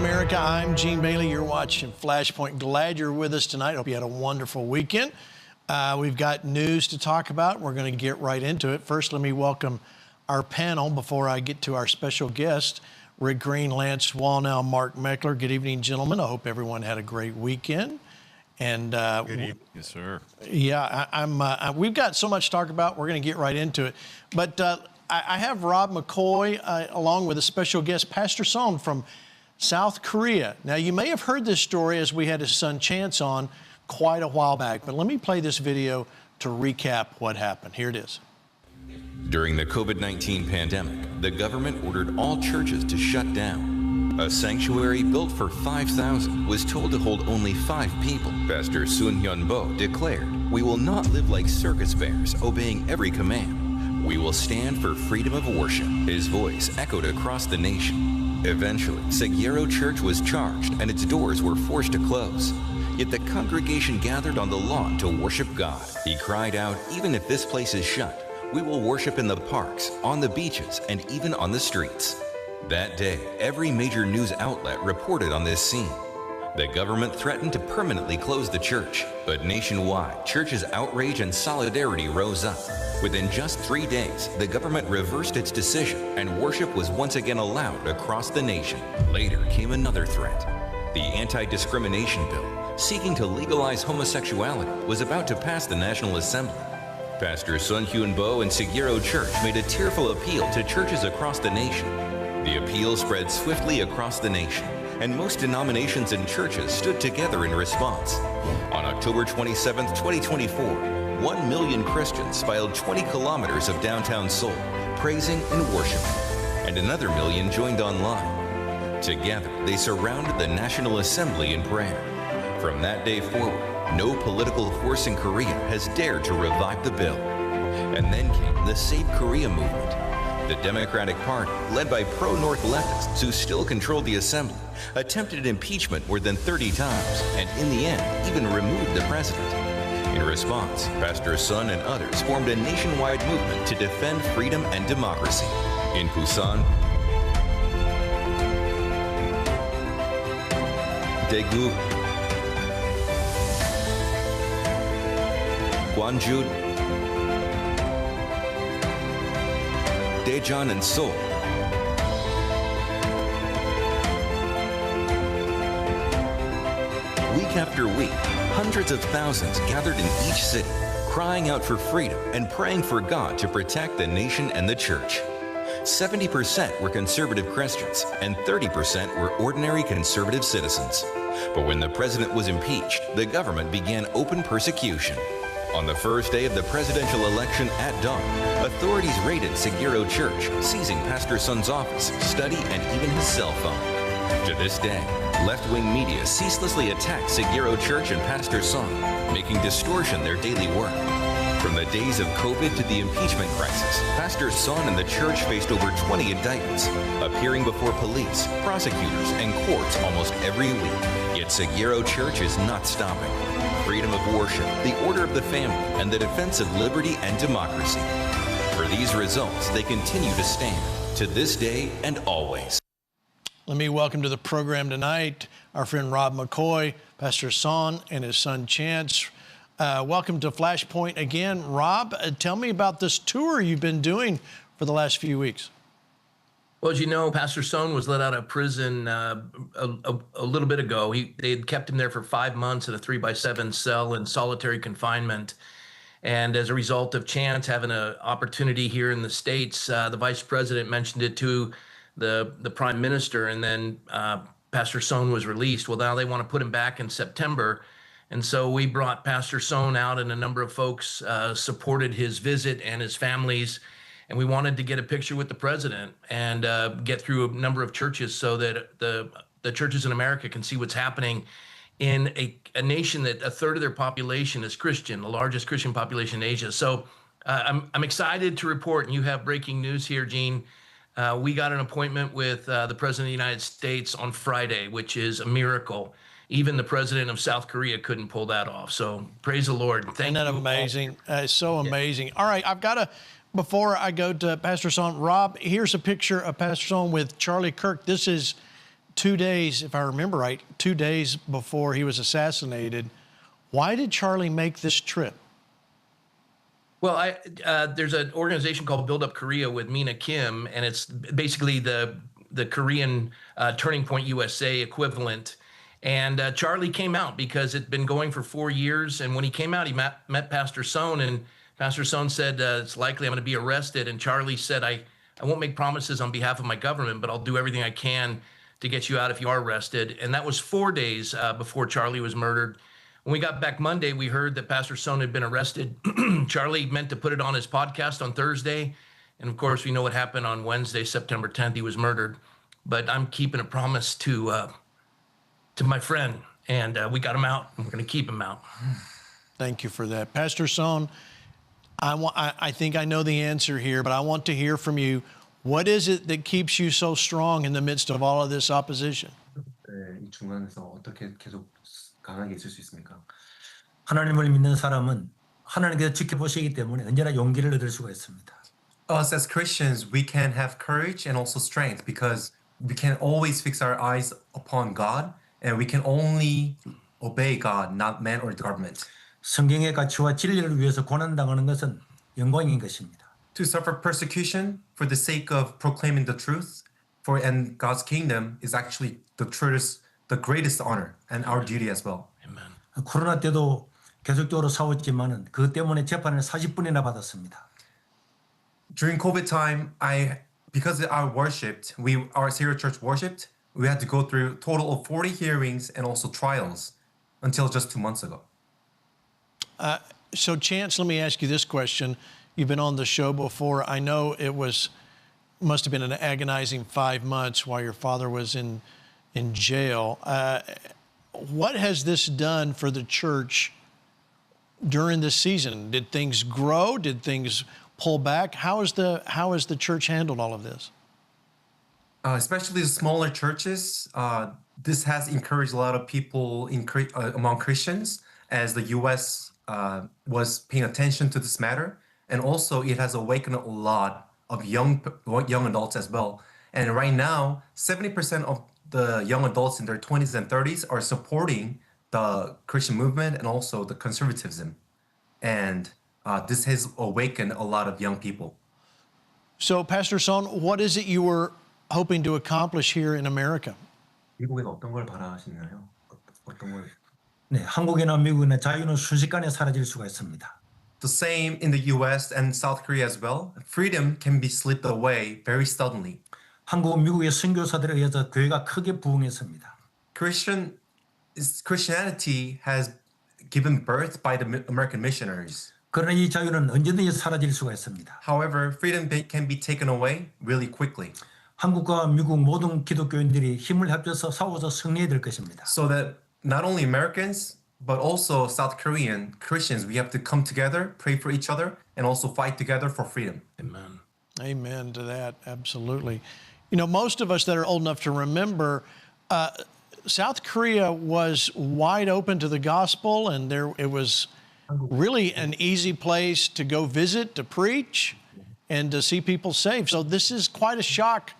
America. I'm Gene Bailey. You're watching FlashPoint. Glad you're with us tonight. Hope you had a wonderful weekend. We've got news to talk about. We're going to get right into it. First, let me welcome our panel before I get to our special guest, Rick Green, Lance Wallnau, Mark Meckler. Good evening, gentlemen. I hope everyone had a great weekend. And good evening, yes, sir. Yeah, we've got so much to talk about. We're going to get right into it. But I have Rob Mccoy along with a special guest, Pastor Son from South Korea. Now, you may have heard this story as we had his son Chance on quite a while back, but let me play this video to recap what happened. Here it is. During the COVID-19 pandemic, the government ordered all churches to shut down. A sanctuary built for 5,000 was told to hold only 5 people. Pastor Hyun-Bo declared, "We will not live like circus bears, obeying every command. We will stand for freedom of worship." His voice echoed across the nation. Eventually, Sigero Church was charged and its doors were forced to close. Yet the congregation gathered on the lawn to worship God. He cried out, "Even if this place is shut, we will worship in the parks, on the beaches, and even on the streets." That day, every major news outlet reported on this scene. The government threatened to permanently close the church, but nationwide, churches' outrage and solidarity rose up. Within just 3 days, the government reversed its decision and worship was once again allowed across the nation. Later came another threat. The anti-discrimination bill, seeking to legalize homosexuality, was about to pass the National Assembly. Pastor Hyun-Bo and Sigero Church made a tearful appeal to churches across the nation. The appeal spread swiftly across the nation, and most denominations and churches stood together in response. On October 27, 2024, 1 million Christians filed 20 kilometers of downtown Seoul, praising and worshiping, and another million joined online. Together, they surrounded the National Assembly in prayer. From that day forward, no political force in Korea has dared to revive the bill. And then came the Save Korea movement. The Democratic Party, led by pro-North leftists who still controlled the assembly, attempted impeachment more than 30 times, and in the end, even removed the president. In response, Pastor Son and others formed a nationwide movement to defend freedom and democracy. In Busan, Daegu, Gwangju, Daejeon, and Seoul. Week after week, hundreds of thousands gathered in each city, crying out for freedom and praying for God to protect the nation and the church. 70% were conservative Christians and 30% were ordinary conservative citizens. But when the president was impeached, the government began open persecution. On the first day of the presidential election at dawn, authorities raided Sigero Church, seizing Pastor Son's office, study, and even his cell phone. To this day, left-wing media ceaselessly attack Sigero Church and Pastor Son, making distortion their daily work. From the days of COVID to the impeachment crisis, Pastor Son and the church faced over 20 indictments, appearing before police, prosecutors, and courts almost every week. Yet Sigero Church is not stopping. Freedom of worship, the order of the family, and the defense of liberty and democracy. For these results, they continue to stand, to this day and always. Let me welcome to the program tonight our friend Rob Mccoy, Pastor Son, and his son Chance. Welcome to FlashPoint again. Rob, tell me about this tour you've been doing for the last few weeks. Well, as you know, Pastor Son was let out of prison a little bit ago. They had kept him there for 5 months in a 3x7 cell in solitary confinement. And as a result of Chance having an opportunity here in the States, the vice president mentioned it to the prime minister, and then Pastor Son was released. Well, now they want to put him back in September. And so we brought Pastor Son out, and a number of folks supported his visit and his families. And we wanted to get a picture with the president and get through a number of churches so that the churches in America can see what's happening in a nation that a third of their population is Christian, the largest Christian population in Asia. So I'm excited to report, and you have breaking news here, Gene. We got an appointment with the president of the United States on Friday, which is a miracle. Even the president of South Korea couldn't pull that off. So praise the Lord. Thank you. Isn't that amazing? It's so amazing. All right, I've got to, before I go to Pastor Son, Rob, here's a picture of Pastor Son with Charlie Kirk. This is 2 days, if I remember right, 2 days before he was assassinated. Why did Charlie make this trip? Well, there's an organization called Build Up Korea with Mina Kim, and it's basically the Korean Turning Point USA equivalent. And Charlie came out because it'd been going for 4 years. And when he came out, he met Pastor Sohn, and Pastor Sohn said, it's likely I'm going to be arrested. And Charlie said, I won't make promises on behalf of my government, but I'll do everything I can to get you out if you are arrested. And that was 4 days before Charlie was murdered. When we got back Monday, we heard that Pastor Sohn had been arrested. Charlie meant to put it on his podcast on Thursday. And of course, we know what happened on Wednesday, September 10th. He was murdered. But I'm keeping a promise to my friend. And we got him out. And we're going to keep him out. Thank you for that. Pastor Sohn, I think I know the answer here, but I want to hear from you. What is it that keeps you so strong in the midst of all of this opposition? 이 중간에서 어떻게 계속 강하게 있을 수 있습니까? 하나님을 믿는 사람은 하나님께서 지켜보시기 때문에 언제나 용기를 얻을 수가 있습니다. Us as Christians, we can have courage and also strength because we can always fix our eyes upon God and we can only obey God, not man or the government. 성경의 가치와 진리를 위해서 고난당하는 것은 영광인 것입니다. To suffer persecution for the sake of proclaiming the truth and God's kingdom is actually the greatest honor and our duty as well. Amen. 코로나 때도 계속적으로 싸웠지만은 그것 때문에 재판을 40분이나 받았습니다. During COVID time, because our Syria Church worshipped, we had to go through a total of 40 hearings and also trials until just 2 months ago. So Chance, let me ask you this question. You've been on the show before. I know it must have been an agonizing 5 months while your father was in jail. What has this done for the church during this season? Did things grow? Did things pull back? How has the church handled all of this? Especially the smaller churches, this has encouraged a lot of people among Christians as the U.S. Was paying attention to this matter. And also it has awakened a lot of young adults as well. And right now, 70% of the young adults in their 20s and 30s are supporting the Christian movement and also the conservatism. And this has awakened a lot of young people. So, Pastor Sohn, what is it you were hoping to accomplish here in America? 미국에는 어떤 걸 바라시나요? 어떤 걸? 네, 한국이나 미국이나 자유는 순식간에 사라질 수가 있습니다. The same in the U.S. and South Korea as well. Freedom can be slipped away very suddenly. 한국, 미국의 선교사들에 의해서 교회가 크게 부흥했습니다. Christianity has given birth by the American missionaries. 그러나 이 자유는 언제든지 사라질 수가 있습니다. However, freedom can be taken away really quickly. 한국과 미국 모든 기독교인들이 힘을 합쳐서 싸워서 승리해야 될 것입니다. So that not only Americans, but also South Korean Christians, we have to come together, pray for each other, and also fight together for freedom. Amen. Amen to that. Absolutely. You know, most of us that are old enough to remember, South Korea was wide open to the gospel, and it was really an easy place to go visit, to preach, and to see people saved. So this is quite a shock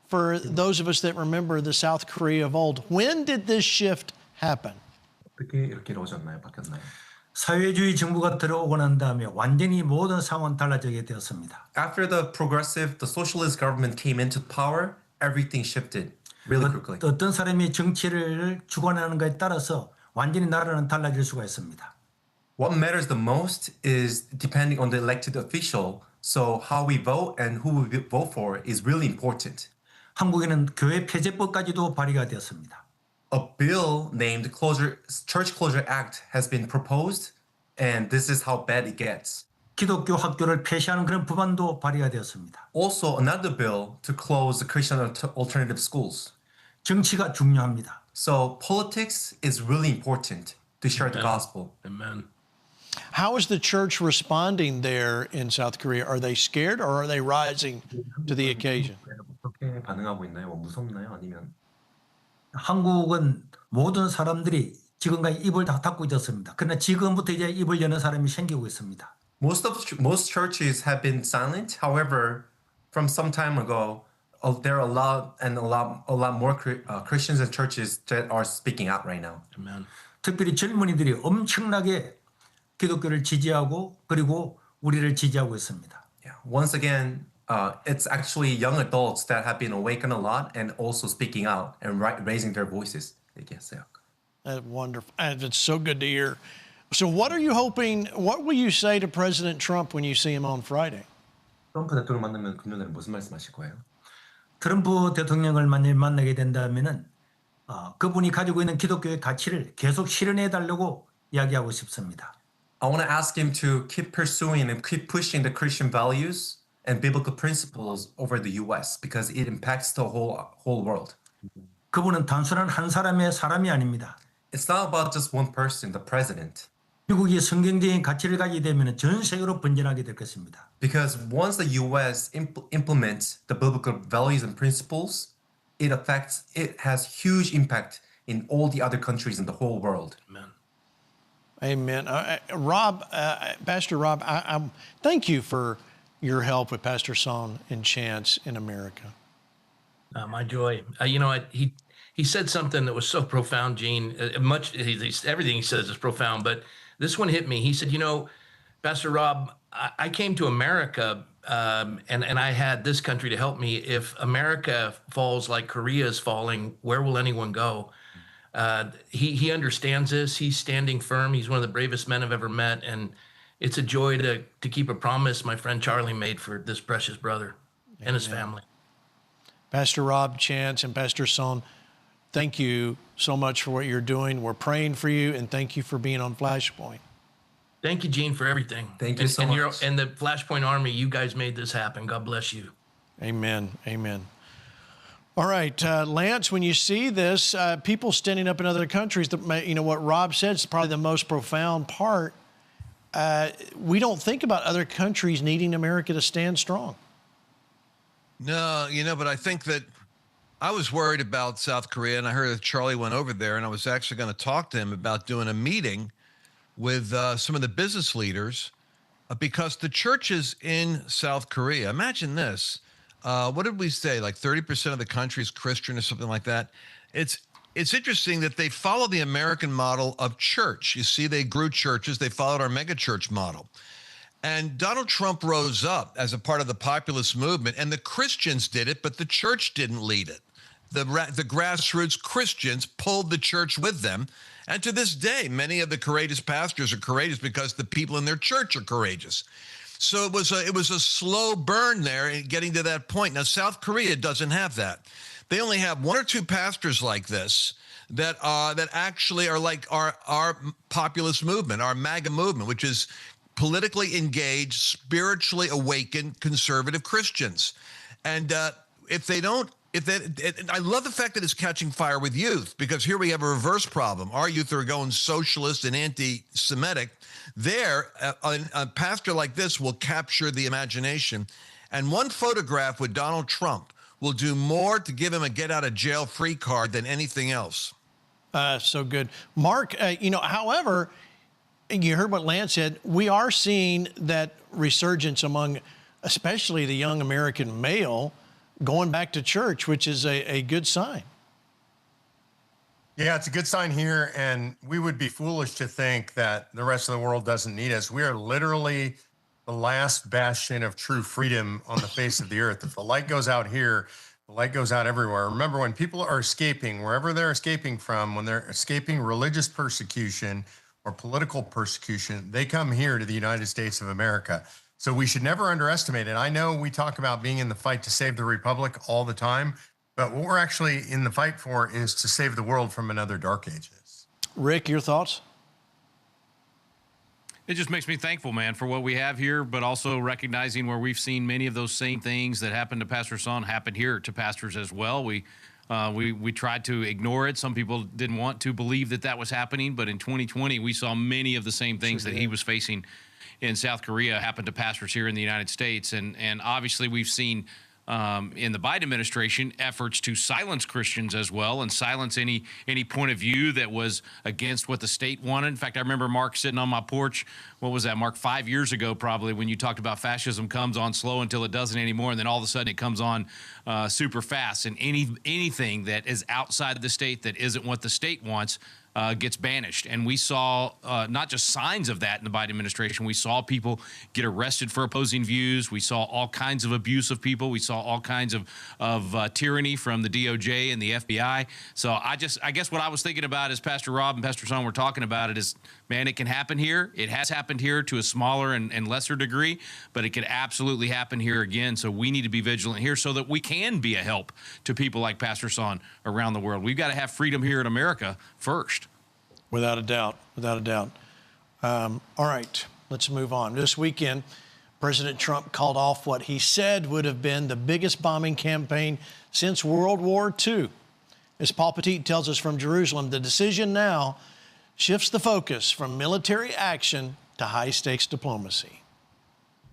for those of us that remember the South Korea of old. When did this shift happen? 어떻게 이렇게 이루어졌나요? 바뀌었나요? 사회주의 정부가 들어오고 난 다음에 완전히 모든 상황은 달라지게 되었습니다. After the socialist government came into power, everything shifted really quickly. 어떤 사람이 정치를 주관하는가에 따라서 완전히 나라는 달라질 수가 있습니다. What matters the most is depending on the elected official. So how we vote and who we vote for is really important. 한국에는 교회 폐쇄법까지도 발의가 되었습니다. A bill named Church Closure Act has been proposed, and this is how bad it gets. 기독교 학교를 폐쇄하는 그런 법안도 발의가 되었습니다. Also, another bill to close the Christian alternative schools. 정치가 중요합니다. So politics is really important to share the gospel. Amen. How is the church responding there in South Korea? Are they scared or are they rising to the occasion? 어떻게 반응하고 있나요? 무섭나요? 아니면? 한국은 모든 사람들이 지금까지 입을 다 닫고 있었습니다. 그러나 지금부터 이제 입을 여는 사람이 생기고 있습니다. Most churches have been silent. However, from some time ago, there are a lot more Christians and churches that are speaking out right now. Amen. 특별히 젊은이들이 엄청나게 기독교를 지지하고 그리고 우리를 지지하고 있습니다. Yeah. Once again, it's actually young adults that have been awakened a lot and also speaking out and raising their voices. 얘기했어요. That's wonderful. And it's so good to hear. So what are you hoping, what will you say to President Trump when you see him on Friday? 트럼프 대통령 만나면 금요일에 무슨 말씀하실 거예요? 트럼프 대통령을 만나게 된다면은 그분이 가지고 있는 기독교의 가치를 계속 실현해 달라고 이야기하고 싶습니다. I want to ask him to keep pursuing and keep pushing the Christian values and biblical principles over the U.S. because it impacts the whole world. 그분은 단순한 한 사람이 아닙니다. It's not about just one person, the president. 미국이 성경적인 가치를 가지게 되면 전 세계로 번져나게 될 것입니다. Because once the U.S. implements the biblical values and principles, it has huge impact in all the other countries in the whole world. Amen. Amen. Rob, Pastor Rob, I thank you for your help with Pastor Son and Chance in America. My joy. You know, he said something that was so profound, Gene. Everything he says is profound, but this one hit me. He said, you know, Pastor Rob, I came to America and I had this country to help me. If America falls like Korea is falling, where will anyone go? He understands this. He's standing firm. He's one of the bravest men I've ever met. And it's a joy to keep a promise my friend Charlie made for this precious brother and his family. Pastor Rob, Chance, and Pastor Son, thank you so much for what you're doing. We're praying for you, and thank you for being on FlashPoint. Thank you, Gene, for everything. Thank you so much. And the FlashPoint Army, you guys made this happen. God bless you. Amen. Amen. All right, Lance, when you see this, people standing up in other countries, you know, what Rob said is probably the most profound part. We don't think about other countries needing America to stand strong. No, you know, but I think that I was worried about South Korea, and I heard that Charlie went over there, and I was actually going to talk to him about doing a meeting with some of the business leaders because the churches in South Korea, imagine this, what did we say, like 30% of the country is Christian or something like that? It's interesting that they follow the American model of church. You see, they grew churches. They followed our mega church model. And Donald Trump rose up as a part of the populist movement, and the Christians did it, but the church didn't lead it. The grassroots Christians pulled the church with them. And to this day, many of the courageous pastors are courageous because the people in their church are courageous. So it was a slow burn there in getting to that point. Now, South Korea doesn't have that. They only have one or two pastors like this that actually are like our populist movement, our MAGA movement, which is politically engaged, spiritually awakened, conservative Christians. And I love the fact that it's catching fire with youth, because here we have a reverse problem. Our youth are going socialist and anti-Semitic. There, a pastor like this will capture the imagination. And one photograph with Donald Trump will do more to give him a get-out-of-jail-free card than anything else. So good. Mark, you know, however, you heard what Lance said. We are seeing that resurgence among especially the young American male going back to church, which is a good sign. Yeah, it's a good sign here, and we would be foolish to think that the rest of the world doesn't need us. We are literally the last bastion of true freedom on the face of the earth. If the light goes out here, the light goes out everywhere. Remember, when people are escaping, wherever they're escaping from, when they're escaping religious persecution or political persecution, they come here to the United States of America. So we should never underestimate it. I know we talk about being in the fight to save the republic all the time, but what we're actually in the fight for is to save the world from another dark ages. Rick, your thoughts? It just makes me thankful, man, for what we have here, but also recognizing where we've seen many of those same things that happened to Pastor Son happen here to pastors as well. We tried to ignore it. Some people didn't want to believe that was happening, but in 2020, we saw many of the same things that he was facing in South Korea happen to pastors here in the United States. And obviously we've seen in the Biden administration efforts to silence Christians as well and silence any point of view that was against what the state wanted. In fact, I remember Mark sitting on my porch. What was that, Mark? 5 years ago, probably, when you talked about fascism comes on slow until it doesn't anymore, and then all of a sudden it comes on super fast. And anything that is outside the state that isn't what the state wants gets banished. And we saw not just signs of that in the Biden administration. We saw people get arrested for opposing views. We saw all kinds of abuse of people. We saw all kinds of tyranny from the DOJ and the FBI. So I guess what I was thinking about as Pastor Rob and Pastor Son were talking about it is, man, it can happen here. It has happened here to a smaller and lesser degree, but it could absolutely happen here again. So we need to be vigilant here so that we can be a help to people like Pastor Son around the world. We've got to have freedom here in America first. Without a doubt, without a doubt. All right, let's move on. This weekend, President Trump called off what he said would have been the biggest bombing campaign since World War II. As Paul Petit tells us from Jerusalem, the decision now shifts the focus from military action to high-stakes diplomacy.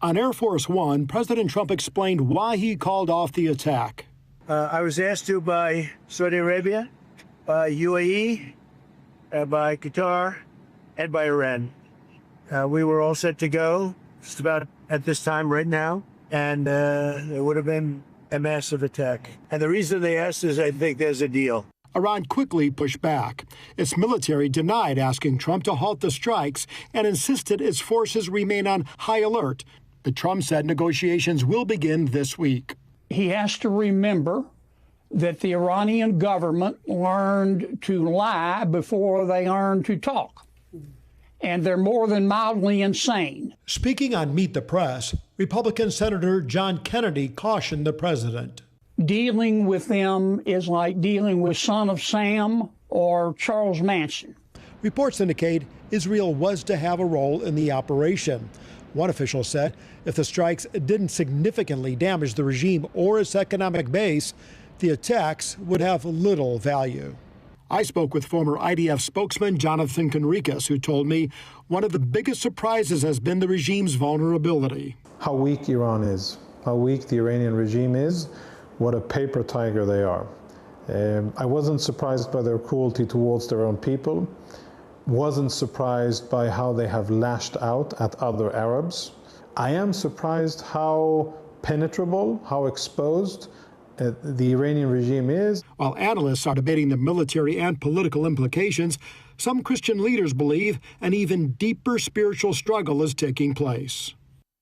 On Air Force One, President Trump explained why he called off the attack. I was asked to by Saudi Arabia, by UAE, by Qatar, and by Iran. We were all set to go just about at this time right now, and it would have been a massive attack. And the reason they asked is I think there's a deal. Iran quickly pushed back. Its military denied asking Trump to halt the strikes and insisted its forces remain on high alert. But Trump said negotiations will begin this week. He has to remember that the Iranian government learned to lie before they learned to talk. And they're more than mildly insane. Speaking on Meet the Press, Republican Senator John Kennedy cautioned the president. Dealing with them is like dealing with Son of Sam or Charles Manson. Reports indicate Israel was to have a role in the operation. One official said if the strikes didn't significantly damage the regime or its economic base, the attacks would have little value. I spoke with former IDF spokesman Jonathan Conricus, who told me one of the biggest surprises has been the regime's vulnerability. How weak Iran is, how weak the Iranian regime is, what a paper tiger they are. I wasn't surprised by their cruelty towards their own people, wasn't surprised by how they have lashed out at other Arabs. I am surprised how penetrable, how exposed the Iranian regime is. While analysts are debating the military and political implications, some Christian leaders believe an even deeper spiritual struggle is taking place.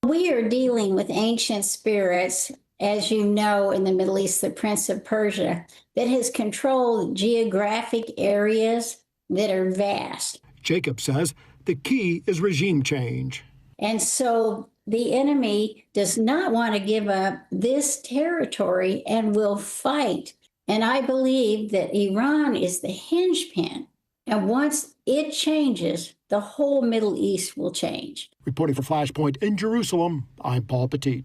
We are dealing with ancient spirits, as you know, in the Middle East, the Prince of Persia, that has controlled geographic areas that are vast. Jacob says the key is regime change. And so the enemy does not want to give up this territory and will fight. And I believe that Iran is the hinge pin. And once it changes, the whole Middle East will change. Reporting for FlashPoint in Jerusalem, I'm Paul Petit.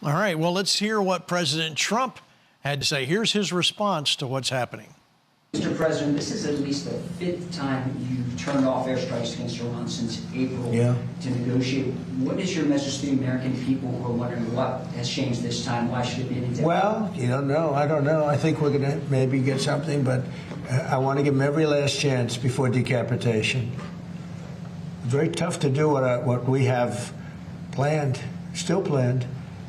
All right, well, let's hear what President Trump had to say. Here's his response to what's happening. Mr. President, this is at least the fifth time you've turned off airstrikes against Iran since April to negotiate. What is your message to the American people who are wondering what has changed this time? Why should it be any different? Well, you don't know. I don't know. I think we're going to maybe get something, but I want to give them every last chance before decapitation. Very tough to do what we have planned, still planned.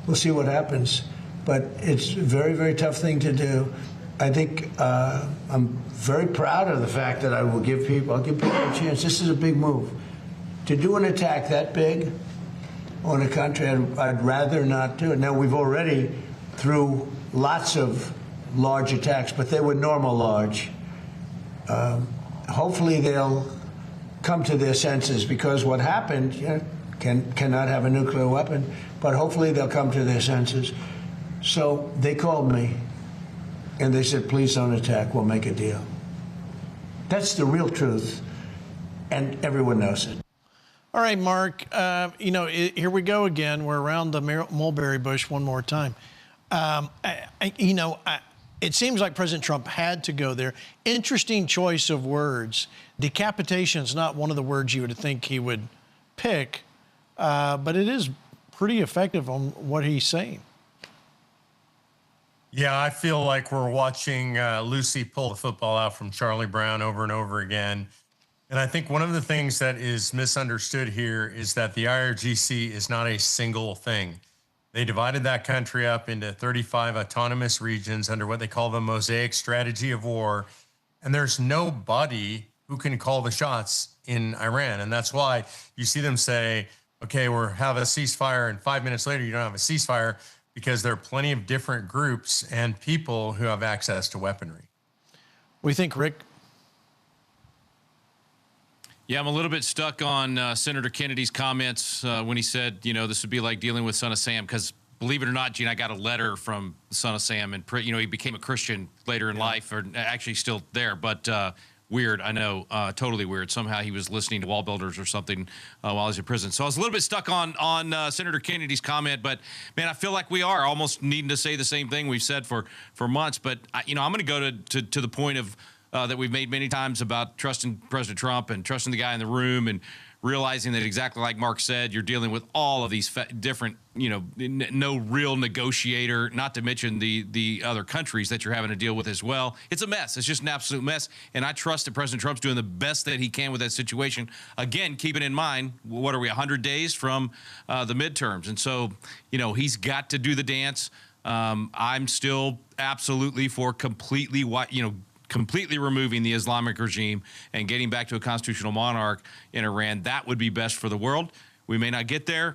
We'll see what happens. But it's a very, very tough thing to do. I think I'm very proud of the fact that I'll give people a chance. This is a big move. To do an attack that big on a country, I'd rather not do it. Now, we've already, through lots of large attacks, but they were normal large. Hopefully they'll come to their senses, because what happened, cannot have a nuclear weapon, but hopefully they'll come to their senses. So they called me. And they said, please don't attack, we'll make a deal. That's the real truth, and everyone knows it. All right, Mark, here we go again. We're around the mulberry bush one more time. It seems like President Trump had to go there. Interesting choice of words. Decapitation is not one of the words you would think he would pick, but it is pretty effective on what he's saying. Yeah, I feel like we're watching Lucy pull the football out from Charlie Brown over and over again. And I think one of the things that is misunderstood here is that the IRGC is not a single thing. They divided that country up into 35 autonomous regions under what they call the Mosaic strategy of war. And there's nobody who can call the shots in Iran. And that's why you see them say, okay, we'll have a ceasefire, and 5 minutes later, you don't have a ceasefire, because there are plenty of different groups and people who have access to weaponry. What do you think, Rick? Yeah, I'm a little bit stuck on Senator Kennedy's comments when he said, you know, this would be like dealing with Son of Sam, because believe it or not, Gene, I got a letter from Son of Sam, and, you know, he became a Christian later in life, or actually still there, but weird, I know, totally weird. Somehow he was listening to Wall Builders or something while he was in prison. So I was a little bit stuck on Senator Kennedy's comment, but man, I feel like we are almost needing to say the same thing we've said for months. But you know, I'm going to go to the point of that we've made many times about trusting President Trump and trusting the guy in the room, and realizing that, exactly like Mark said, you're dealing with all of these different, you know, no real negotiator, not to mention the other countries that you're having to deal with as well. It's a mess. It's just an absolute mess. And I trust that President Trump's doing the best that he can with that situation. Again, keeping in mind, what are we, 100 days from the midterms? And so, you know, he's got to do the dance. I'm still absolutely for completely removing the Islamic regime and getting back to a constitutional monarch in Iran. That would be best for the world. We may not get there.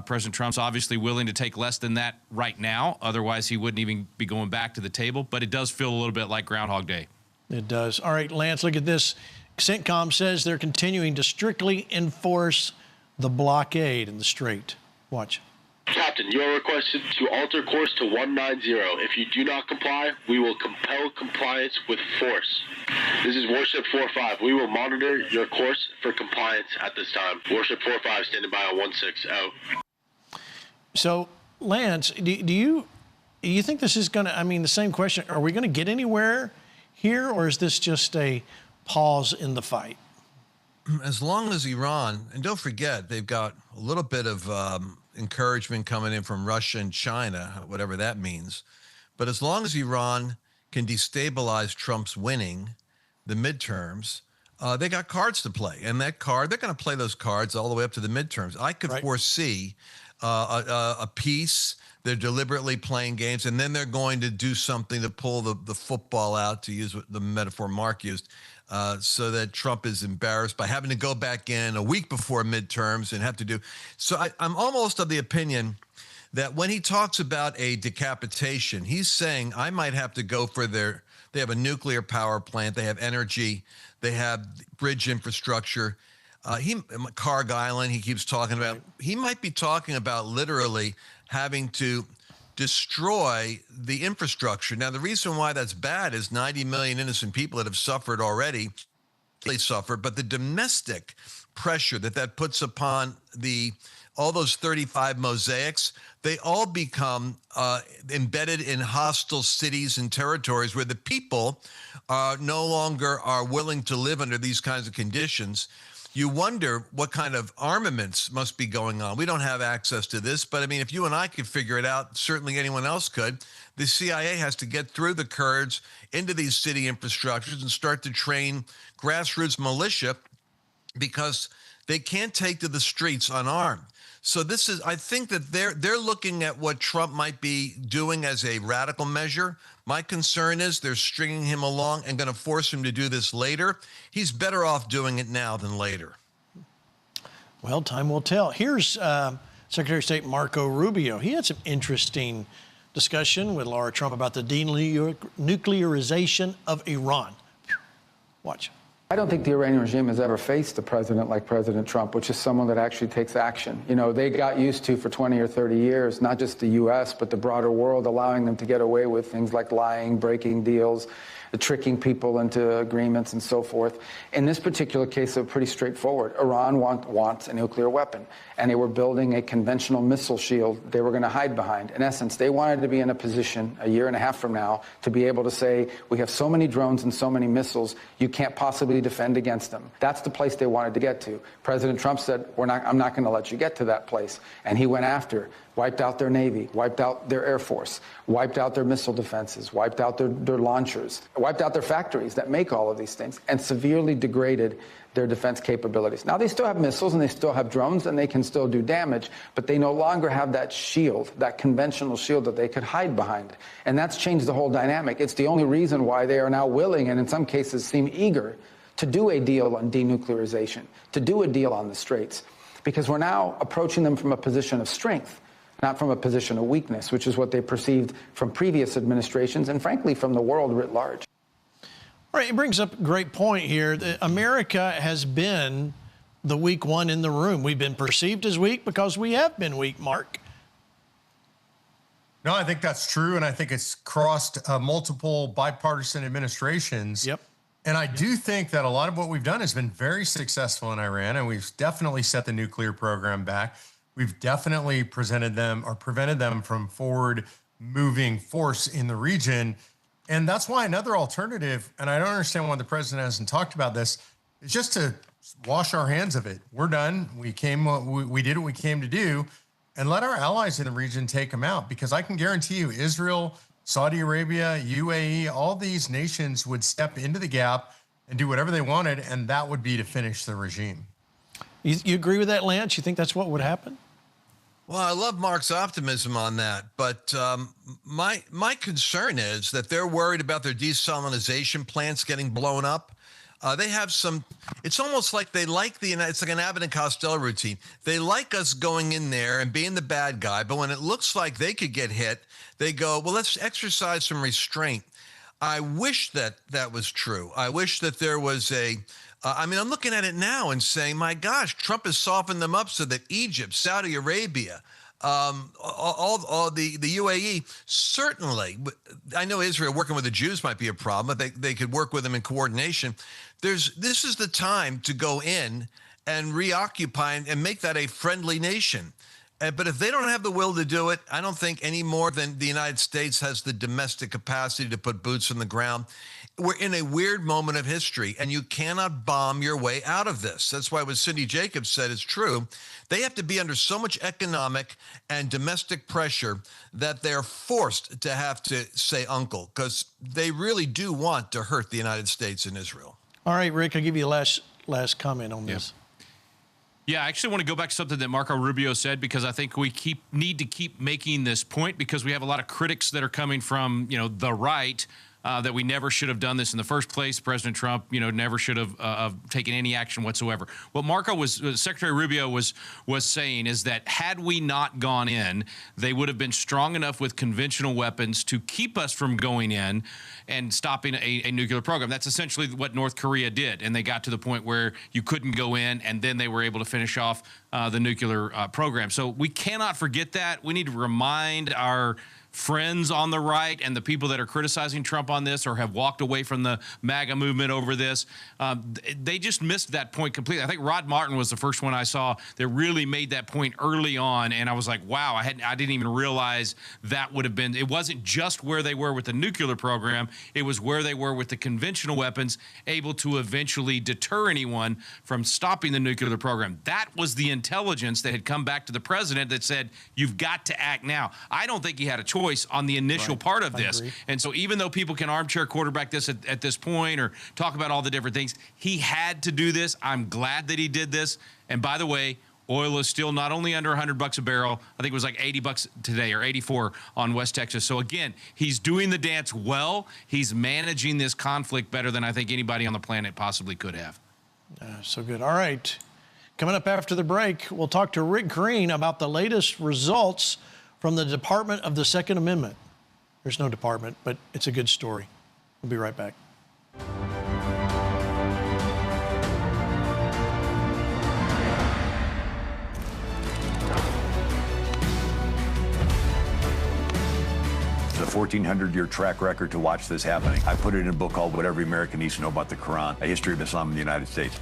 President Trump's obviously willing to take less than that right now. Otherwise, he wouldn't even be going back to the table. But it does feel a little bit like Groundhog Day. It does. All right, Lance, look at this. CENTCOM says they're continuing to strictly enforce the blockade in the Strait. Watch. Captain, you are requested to alter course to 190. If you do not comply, we will compel compliance with force. This is Warship 45. We will monitor your course for compliance at this time. Warship 45 standing by on 16 out. So, Lance, do you think this is going to, I mean, the same question, are we going to get anywhere here, or is this just a pause in the fight? As long as Iran, and don't forget, they've got a little bit of encouragement coming in from Russia and China, whatever that means. But as long as Iran can destabilize Trump's winning the midterms, they got cards to play. And that card, they're going to play those cards all the way up to the midterms. I could foresee a peace. They're deliberately playing games, and then they're going to do something to pull the football out, to use the metaphor Mark used, so that Trump is embarrassed by having to go back in a week before midterms and have to do. So I'm almost of the opinion that when he talks about a decapitation, he's saying I might have to go for they have a nuclear power plant, they have energy, they have bridge infrastructure. Carg Island, he keeps talking about. He might be talking about literally having to destroy the infrastructure. Now, the reason why that's bad is 90 million innocent people that have suffered already. They suffer, but the domestic pressure that puts upon all those 35 mosaics, they all become embedded in hostile cities and territories where the people no longer are willing to live under these kinds of conditions. You wonder what kind of armaments must be going on. We don't have access to this, but I mean, if you and I could figure it out, certainly anyone else could. The CIA has to get through the Kurds into these city infrastructures and start to train grassroots militia, because they can't take to the streets unarmed. So I think that they're looking at what Trump might be doing as a radical measure. My concern is they're stringing him along and going to force him to do this later. He's better off doing it now than later. Well, time will tell. Here's Secretary of State Marco Rubio. He had some interesting discussion with Laura Trump about the denuclearization of Iran. Watch. I don't think the Iranian regime has ever faced a president like President Trump, which is someone that actually takes action. You know, they got used to, for 20 or 30 years, not just the U.S., but the broader world, allowing them to get away with things like lying, breaking deals. tricking people into agreements and so forth. In this particular case, they're pretty straightforward. Iran wants a nuclear weapon, and they were building a conventional missile shield they were going to hide behind. In essence, they wanted to be in a position a year and a half from now to be able to say, we have so many drones and so many missiles, you can't possibly defend against them. That's the place they wanted to get to. President Trump said, I'm not going to let you get to that place. And he went after, wiped out their Navy, wiped out their Air Force, wiped out their missile defenses, wiped out their launchers, wiped out their factories that make all of these things, and severely degraded their defense capabilities. Now, they still have missiles and they still have drones and they can still do damage, but they no longer have that shield, that conventional shield that they could hide behind. And that's changed the whole dynamic. It's the only reason why they are now willing, and in some cases seem eager, to do a deal on denuclearization, to do a deal on the Straits, because we're now approaching them from a position of strength, not from a position of weakness, which is what they perceived from previous administrations and, frankly, from the world writ large. All right, it brings up a great point here. America has been the weak one in the room. We've been perceived as weak because we have been weak, Mark. No, I think that's true, and I think it's crossed multiple bipartisan administrations. Yep. And I do think that a lot of what we've done has been very successful in Iran, and we've definitely set the nuclear program back. We've definitely prevented them from forward moving force in the region. And that's why another alternative, and I don't understand why the president hasn't talked about this, is just to wash our hands of it. We're done. We did what we came to do, and let our allies in the region take them out. Because I can guarantee you, Israel, Saudi Arabia, UAE, all these nations would step into the gap and do whatever they wanted, and that would be to finish the regime. You agree with that, Lance? You think that's what would happen? Well, I love Mark's optimism on that, but my concern is that they're worried about their desalinization plants getting blown up. They have some. It's almost like they like it's like an Abbott and Costello routine. They like us going in there and being the bad guy, but when it looks like they could get hit, they go, well, let's exercise some restraint. I wish that was true. I wish that there was I'm looking at it now and saying, my gosh, Trump has softened them up so that Egypt, Saudi Arabia, all the UAE, certainly, I know Israel working with the Jews might be a problem, but they could work with them in coordination. This is the time to go in and reoccupy and make that a friendly nation. But if they don't have the will to do it, I don't think any more than the United States has the domestic capacity to put boots on the ground. We're in a weird moment of history, and you cannot bomb your way out of this. That's why what Cindy Jacobs said is true. They have to be under so much economic and domestic pressure that they're forced to have to say uncle, because they really do want to hurt the United States and Israel. All right, Rick, I'll give you a last comment on this. Yeah, I actually want to go back to something that Marco Rubio said, because I think we need to keep making this point, because we have a lot of critics that are coming from, the right, that we never should have done this in the first place. President Trump, never should have taken any action whatsoever. What Secretary Rubio was saying is that had we not gone in, they would have been strong enough with conventional weapons to keep us from going in and stopping a nuclear program. That's essentially what North Korea did, and they got to the point where you couldn't go in, and then they were able to finish off the nuclear program. So we cannot forget that. We need to remind our friends on the right and the people that are criticizing Trump on this or have walked away from the MAGA movement over this, they just missed that point completely. I think Rod Martin was the first one I saw that really made that point early on, and I was like, wow, I didn't even realize that would have been, it wasn't just where they were with the nuclear program, it was where they were with the conventional weapons, able to eventually deter anyone from stopping the nuclear program. That was the intelligence that had come back to the president that said, you've got to act now. I don't think he had a choice on the initial part of this. And so even though people can armchair quarterback this at this point or talk about all the different things, he had to do this. I'm glad that he did this. And by the way, oil is still not only under $100 a barrel, I think it was like $80 today or 84 on West Texas. So again, he's doing the dance well. He's managing this conflict better than I think anybody on the planet possibly could have. So good. All right. Coming up after the break, we'll talk to Rick Green about the latest results from the Department of the Second Amendment. There's no department, but it's a good story. We'll be right back. The 1,400-year track record to watch this happening. I put it in a book called What Every American Needs to Know About the Quran, A History of Islam in the United States.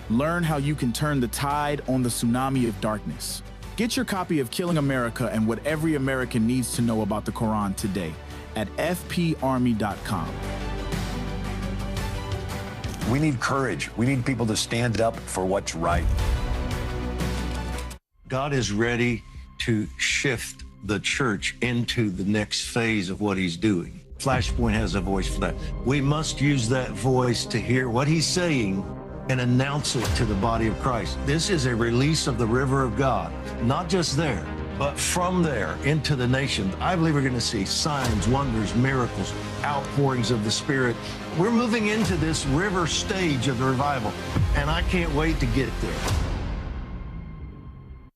Learn how you can turn the tide on the tsunami of darkness. Get your copy of Killing America and What Every American Needs to Know About the Quran today at fparmy.com. We need courage. We need people to stand up for what's right. God is ready to shift the church into the next phase of what he's doing. FlashPoint has a voice for that. We must use that voice to hear what he's saying and announce it to the body of Christ. This is a release of the river of God, not just there, but from there into the nation. I believe we're going to see signs, wonders, miracles, outpourings of the Spirit. We're moving into this river stage of the revival, and I can't wait to get there.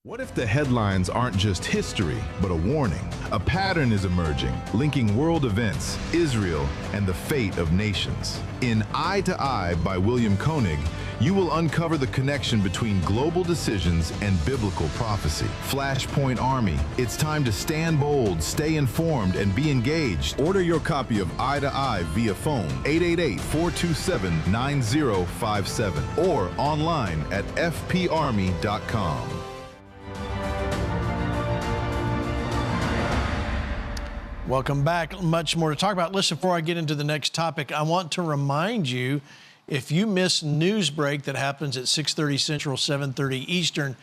What if the headlines aren't just history, but a warning? A pattern is emerging, linking world events, Israel, and the fate of nations. In Eye to Eye by William Koenig, you will uncover the connection between global decisions and biblical prophecy. FlashPoint Army, it's time to stand bold, stay informed, and be engaged. Order your copy of Eye to Eye via phone, 888-427-9057, or online at fparmy.com. Welcome back. Much more to talk about. Listen, before I get into the next topic, I want to remind you, if you miss Newsbreak that happens at 6:30 Central, 7:30 Eastern,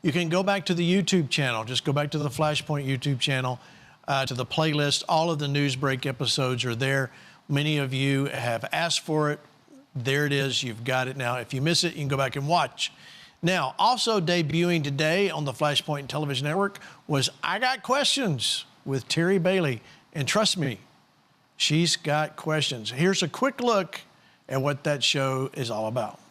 you can go back to the YouTube channel. Just go back to the FlashPoint YouTube channel, to the playlist. All of the Newsbreak episodes are there. Many of you have asked for it. There it is. You've got it now. If you miss it, you can go back and watch. Now, also debuting today on the FlashPoint Television Network was I Got Questions with Terry Bailey. And trust me, she's got questions. Here's a quick look at what that show is all about.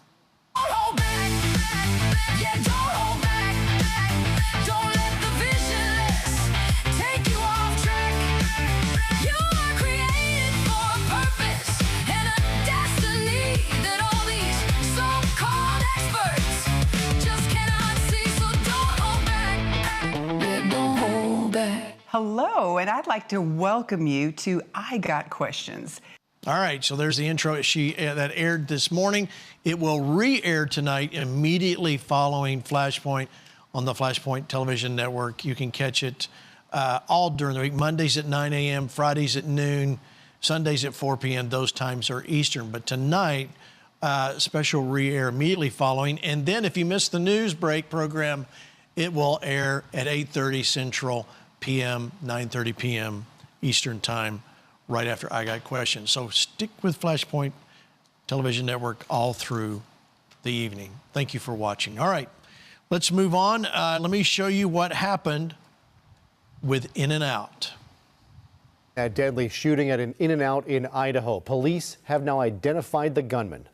Hello, and I'd like to welcome you to I Got Questions. All right, so there's the intro that aired this morning. It will re-air tonight immediately following FlashPoint on the FlashPoint Television Network. You can catch it all during the week, Mondays at 9 a.m., Fridays at noon, Sundays at 4 p.m. Those times are Eastern. But tonight, special re-air immediately following. And then if you missed the news break program, it will air at 8:30 Central p.m., 9:30 p.m. Eastern time, right after I Got Questions. So stick with FlashPoint Television Network all through the evening. Thank you for watching. All right, let's move on. Let me show you what happened with In-N-Out. A deadly shooting at an In-N-Out in Idaho. Police have now identified the gunman.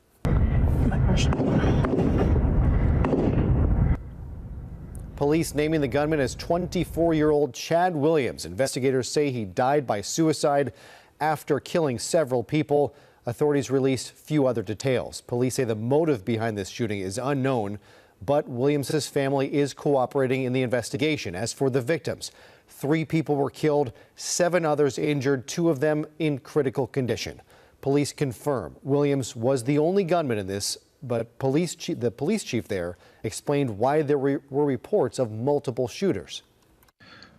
Police naming the gunman as 24-year-old Chad Williams. Investigators say he died by suicide after killing several people. Authorities released few other details. Police say the motive behind this shooting is unknown, but Williams's family is cooperating in the investigation. As for the victims, 3 people were killed, 7 others injured, 2 of them in critical condition. Police confirm Williams was the only gunman in this, but the police chief there explained why there were reports of multiple shooters.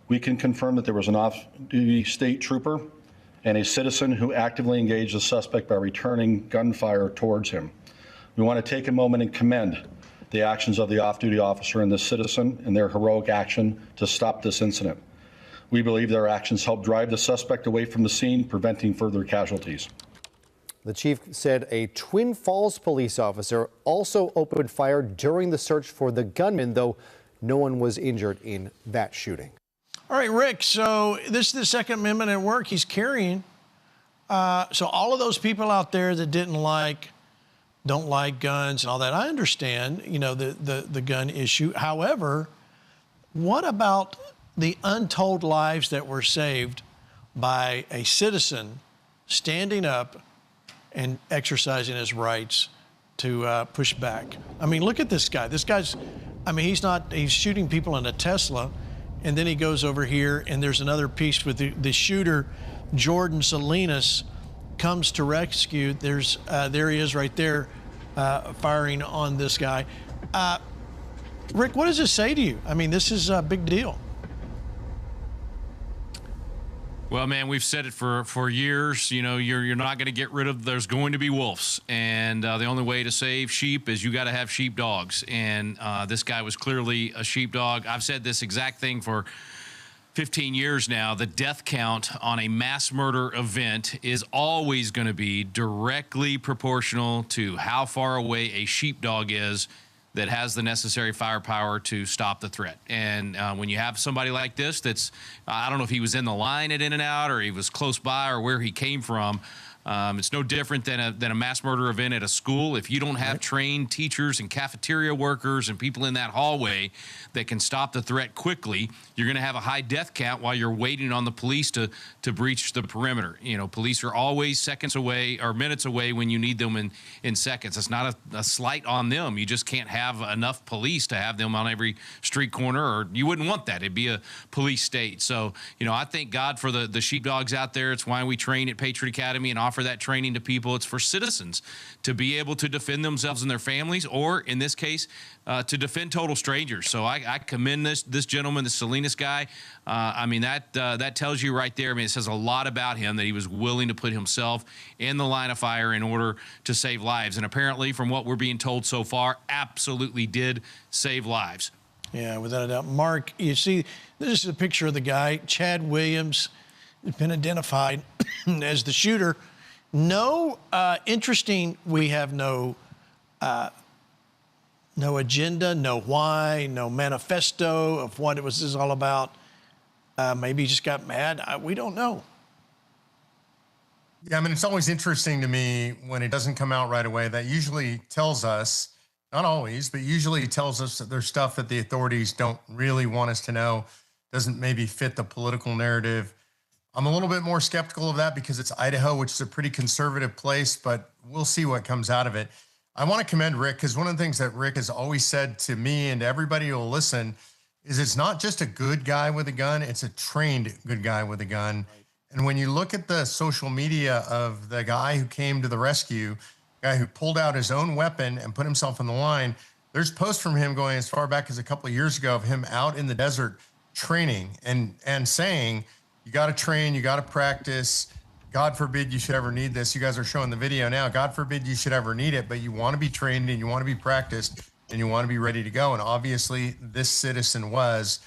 We can confirm that there was an off-duty state trooper and a citizen who actively engaged the suspect by returning gunfire towards him. We want to take a moment and commend the actions of the off-duty officer and the citizen in their heroic action to stop this incident. We believe their actions helped drive the suspect away from the scene, preventing further casualties. The chief said a Twin Falls police officer also opened fire during the search for the gunman, though no one was injured in that shooting. All right, Rick, so this is the Second Amendment at work. He's carrying. So all of those people out there that don't like guns and all that, I understand, you know, the gun issue. However, what about the untold lives that were saved by a citizen standing up and exercising his rights to push back? I mean, look at this guy. This guy's, I mean, he's shooting people in a Tesla, and then he goes over here, and there's another piece with the shooter Jordan Salinas comes to rescue. There he is right there, firing on this guy. Rick, what does this say to you? I mean, this is a big deal. Well, man, we've said it for years. You know, you're not going to get rid of. There's going to be wolves, and the only way to save sheep is you got to have sheepdogs. And this guy was clearly a sheepdog. I've said this exact thing for 15 years now. The death count on a mass murder event is always going to be directly proportional to how far away a sheepdog is that has the necessary firepower to stop the threat. And when you have somebody like this that's, I don't know if he was in the line at In-N-Out or he was close by or where he came from, it's no different than a mass murder event at a school. If you don't have trained teachers and cafeteria workers and people in that hallway that can stop the threat quickly, you're going to have a high death count while you're waiting on the police to breach the perimeter. You know, police are always seconds away or minutes away when you need them in seconds. It's not a slight on them. You just can't have enough police to have them on every street corner, or you wouldn't want that. It'd be a police state. So, you know, I thank God for the sheepdogs out there. It's why we train at Patriot Academy and offer that training to people. It's for citizens to be able to defend themselves and their families, or in this case, to defend total strangers. So I commend this gentleman, the Salinas guy. I mean, that tells you right there. I mean, it says a lot about him that he was willing to put himself in the line of fire in order to save lives. And apparently, from what we're being told so far, absolutely did save lives. Yeah, without a doubt. Mark, you see, this is a picture of the guy, Chad Williams, has been identified as the shooter. No, interesting, we have no agenda, no why, no manifesto of what this is all about. Maybe he just got mad. We don't know. Yeah, I mean, it's always interesting to me when it doesn't come out right away. That usually tells us, not always, but usually tells us that there's stuff that the authorities don't really want us to know, doesn't maybe fit the political narrative. I'm a little bit more skeptical of that because it's Idaho, which is a pretty conservative place, but we'll see what comes out of it. I want to commend Rick, because one of the things that Rick has always said to me and to everybody who will listen is it's not just a good guy with a gun, it's a trained good guy with a gun. And when you look at the social media of the guy who came to the rescue, guy who pulled out his own weapon and put himself on the line, there's posts from him going as far back as a couple of years ago of him out in the desert training and saying, you got to train, you got to practice. God forbid you should ever need this. You guys are showing the video now. God forbid you should ever need it, but you want to be trained and you want to be practiced and you want to be ready to go. And obviously this citizen was.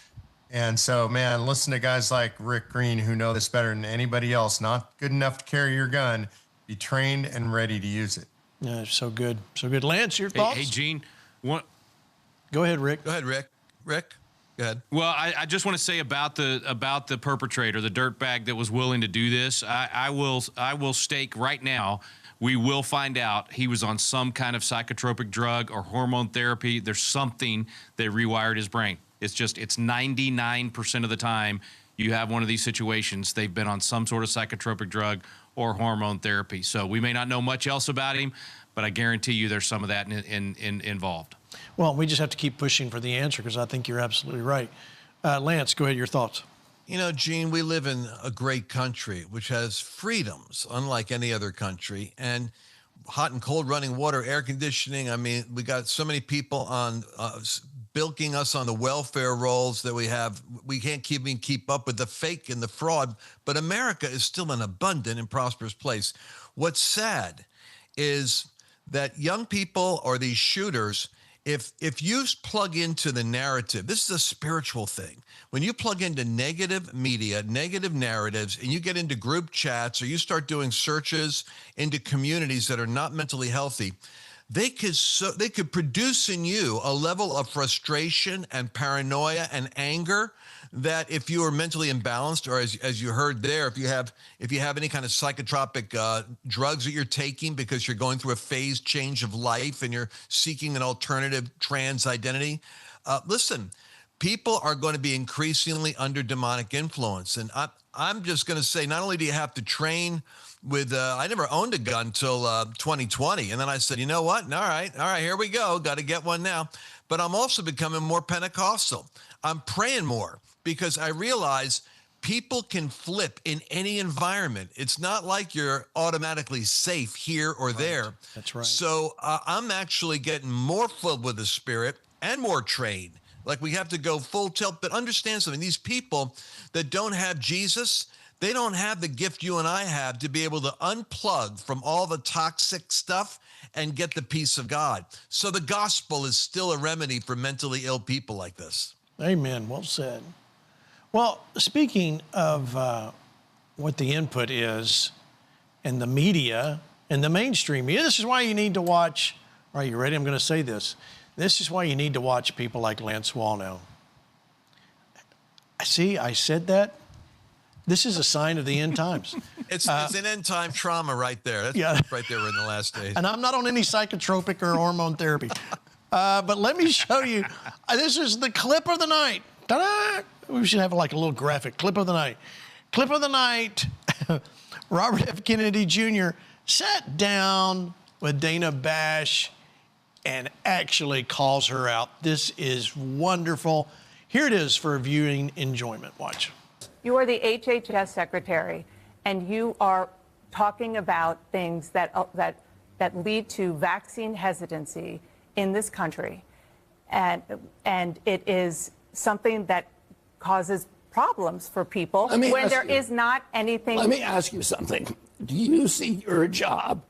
And so, man, listen to guys like Rick Green who know this better than anybody else. Not good enough to carry your gun. Be trained and ready to use it. Yeah, so good. So good. Lance, your thoughts? Hey, Gene. Go ahead, Rick. Go ahead, Rick. Rick. Go ahead. Well, I just want to say about the perpetrator, the dirtbag that was willing to do this. I will stake right now. We will find out he was on some kind of psychotropic drug or hormone therapy. There's something that rewired his brain. It's 99% of the time you have one of these situations, they've been on some sort of psychotropic drug or hormone therapy. So we may not know much else about him, but I guarantee you there's some of that involved. Well, we just have to keep pushing for the answer because I think you're absolutely right. Lance, go ahead, your thoughts. You know, Gene, we live in a great country which has freedoms unlike any other country, and hot and cold running water, air conditioning. I mean, we got so many people on bilking us on the welfare rolls that we can't keep up with the fake and the fraud, but America is still an abundant and prosperous place. What's sad is that young people or these shooters, if you plug into the narrative, this is a spiritual thing. When you plug into negative media, negative narratives, and you get into group chats or you start doing searches into communities that are not mentally healthy, they could produce in you a level of frustration and paranoia and anger that if you are mentally imbalanced, or as you heard there, if you have any kind of psychotropic drugs that you're taking because you're going through a phase change of life and you're seeking an alternative trans identity, listen, people are going to be increasingly under demonic influence. And I'm just going to say, not only do you have to train with, I never owned a gun till 2020. And then I said, you know what? All right, here we go. Got to get one now. But I'm also becoming more Pentecostal. I'm praying more because I realize people can flip in any environment. It's not like you're automatically safe here or there. That's right. So I'm actually getting more filled with the Spirit and more trained. Like we have to go full tilt, but understand something. These people that don't have Jesus, they don't have the gift you and I have to be able to unplug from all the toxic stuff and get the peace of God. So the gospel is still a remedy for mentally ill people like this. Amen. Well said. Well, speaking of what the input is in the media, in the mainstream media, this is why you need to watch. Are you ready? I'm going to say this. This is why you need to watch people like Lance Wallnau. See, I said that. This is a sign of the end times. It's an end time trauma right there. That's right there. We're in the last days. And I'm not on any psychotropic or hormone therapy. But let me show you. This is the clip of the night. Ta-da! We should have like a little graphic. Clip of the night. Clip of the night. Robert F. Kennedy Jr. sat down with Dana Bash and actually calls her out. This is wonderful. Here it is for viewing enjoyment. Watch. You are the HHS secretary, and you are talking about things that lead to vaccine hesitancy in this country, and it is something that causes problems for people when there is not anything. Let me ask you something. Do you see your job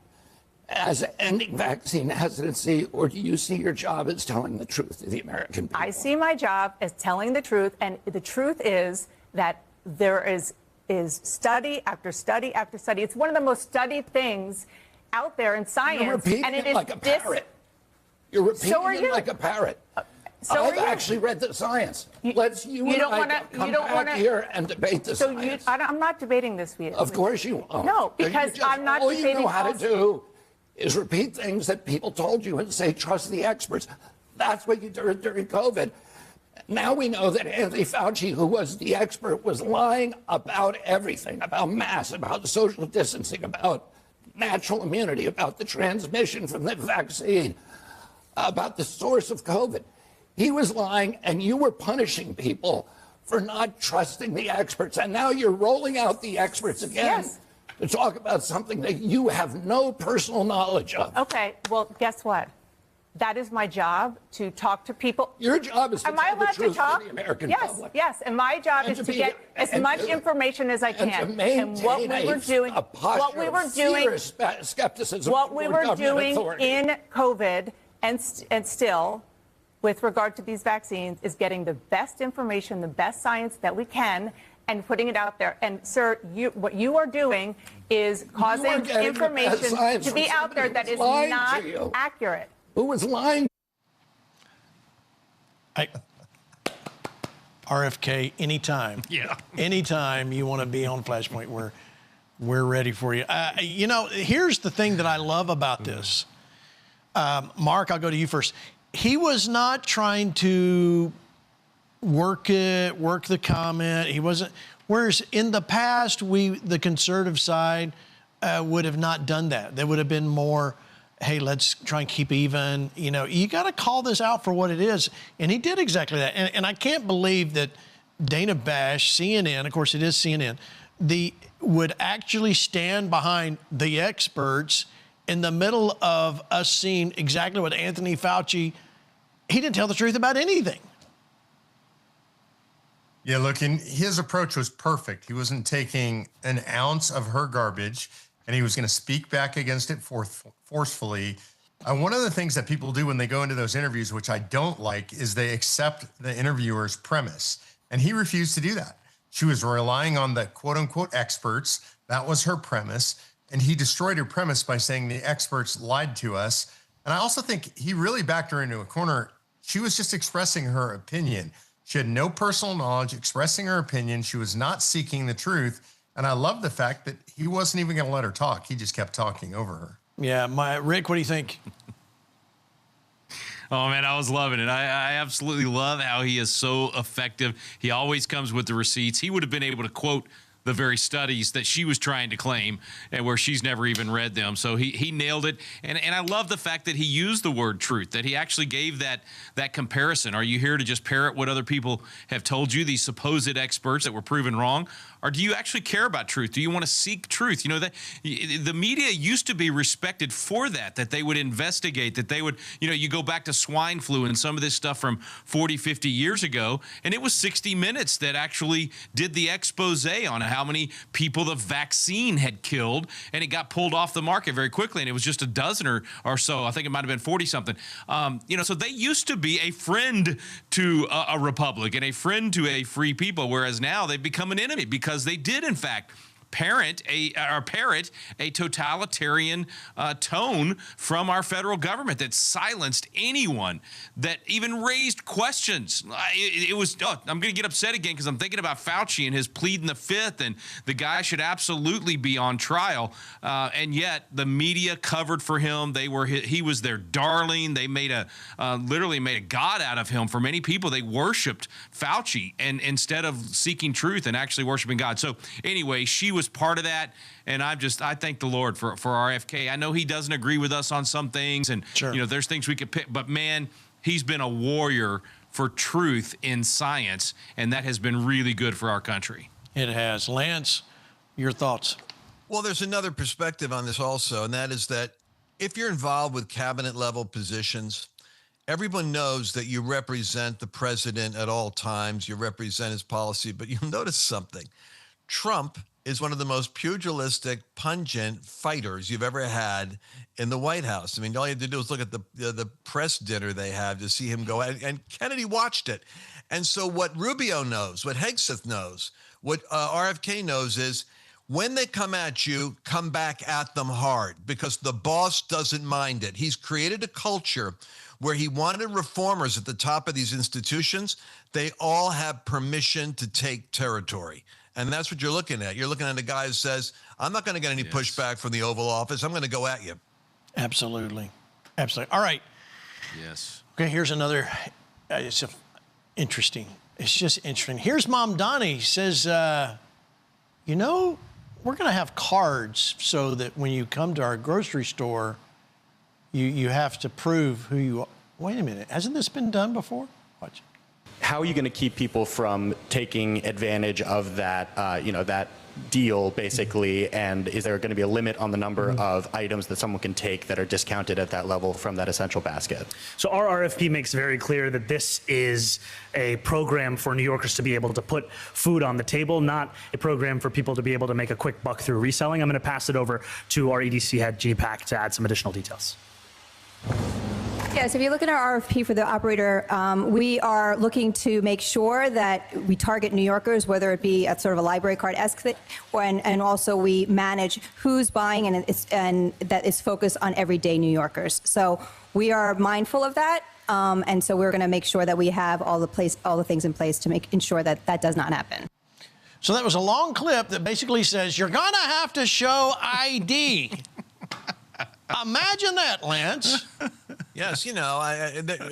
as ending vaccine hesitancy, or do you see your job as telling the truth to the American people? I see my job as telling the truth, and the truth is that there is study after study after study. It's one of the most studied things out there in science. You're repeating and it it is like a parrot. You're repeating So are it you. like a parrot. So I've are you. actually read the science. Let's you and don't I wanna- come you don't back wanna- here and debate the So science. I'm not debating this with you. Of course you won't. No, because I'm not all debating. you know how to false- do is repeat things that people told you and say, trust the experts. That's what you did during COVID. Now we know that Anthony Fauci, who was the expert, was lying about everything, about masks, about social distancing, about natural immunity, about the transmission from the vaccine, about the source of COVID. He was lying, and you were punishing people for not trusting the experts. And now you're rolling out the experts again to talk about something that you have no personal knowledge of. Okay, well, guess what? That is my job, to talk to people. Your job is to Am I tell the allowed truth to talk? to the American yes, public. yes. And my job And is to to be- get as and much to- information as I and can. to maintain what we were doing, a posture what we were of doing, fierce skepticism what we toward were government doing authority. in COVID and still, with regard to these vaccines, is getting the best information, the best science that we can, and putting it out there. And sir, what you are doing is causing getting the best information science to from be out there somebody that who's is lying not to you. accurate. Who was lying? RFK, anytime. Yeah. Anytime you want to be on FlashPoint, we're ready for you. You know, here's the thing that I love about this. Mark, I'll go to you first. He was not trying to work the comment. He wasn't. Whereas in the past, the conservative side, would have not done that. They would have been more, hey, let's try and keep even. You know, you got to call this out for what it is. And he did exactly that. And I can't believe that Dana Bash, CNN, of course it is CNN, would actually stand behind the experts in the middle of us seeing exactly what Anthony Fauci, he didn't tell the truth about anything. Yeah, look, and his approach was perfect. He wasn't taking an ounce of her garbage, and he was going to speak back against it forcefully. One of the things that people do when they go into those interviews, which I don't like, is they accept the interviewer's premise. And he refused to do that. She was relying on the quote unquote experts. That was her premise. And he destroyed her premise by saying the experts lied to us. And I also think he really backed her into a corner. She was just expressing her opinion. She had no personal knowledge, expressing her opinion. She was not seeking the truth. And I love the fact that he wasn't even going to let her talk. He just kept talking over her. Yeah, Rick, what do you think? Oh, man, I was loving it. I absolutely love how he is so effective. He always comes with the receipts. He would have been able to quote the very studies that she was trying to claim and where she's never even read them. So he nailed it. And I love the fact that he used the word truth, that he actually gave that comparison. Are you here to just parrot what other people have told you, these supposed experts that were proven wrong? Or do you actually care about truth? Do you want to seek truth? You know, that the media used to be respected for that they would investigate, that they would, you know, you go back to swine flu and some of this stuff from 40, 50 years ago, and it was 60 Minutes that actually did the expose on how many people the vaccine had killed, and it got pulled off the market very quickly, and it was just a dozen or so. I think it might have been 40-something. You know, so they used to be a friend to a republic and a friend to a free people, whereas now they've become an enemy because they did, in fact, parrot a totalitarian tone from our federal government that silenced anyone that even raised questions. I'm going to get upset again because I'm thinking about Fauci and his pleading the fifth, and the guy should absolutely be on trial. And yet the media covered for him. He was their darling. They literally made a god out of him. For many people, they worshipped Fauci and instead of seeking truth and actually worshiping God. So anyway, she was part of that, and I thank the Lord for RFK. I know he doesn't agree with us on some things, and you know, there's things we could pick, but man, he's been a warrior for truth in science, and that has been really good for our country. It has. Lance, your thoughts? Well, there's another perspective on this also, and that is that if you're involved with cabinet level positions, everyone knows that you represent the president at all times. You represent his policy, but you'll notice something. Trump is one of the most pugilistic, pungent fighters you've ever had in the White House. I mean, all you have to do is look at the press dinner they have to see him go. And Kennedy watched it. And so what Rubio knows, what Hegseth knows, what RFK knows is when they come at you, come back at them hard because the boss doesn't mind it. He's created a culture where he wanted reformers at the top of these institutions. They all have permission to take territory. And that's what you're looking at. You're looking at a guy who says, I'm not going to get any pushback from the Oval Office. I'm going to go at you. Absolutely. Absolutely. All right. Yes. Okay, here's another. It's interesting. It's just interesting. Here's Mom Donnie says, you know, we're going to have cards so that when you come to our grocery store, you have to prove who you are. Wait a minute. Hasn't this been done before? Watch. How are you going to keep people from taking advantage of that, that deal, basically? And is there going to be a limit on the number of items that someone can take that are discounted at that level from that essential basket? So our RFP makes very clear that this is a program for New Yorkers to be able to put food on the table, not a program for people to be able to make a quick buck through reselling. I'm going to pass it over to our EDC head, G-Pack, to add some additional details. Yes, if you look at our RFP for the operator, we are looking to make sure that we target New Yorkers, whether it be at sort of a library card-esque thing, and also we manage who's buying and that is focused on everyday New Yorkers. So we are mindful of that, and so we're going to make sure that we have all the things in place to ensure that that does not happen. So that was a long clip that basically says you're going to have to show ID. Imagine that, Lance. Yes, you know,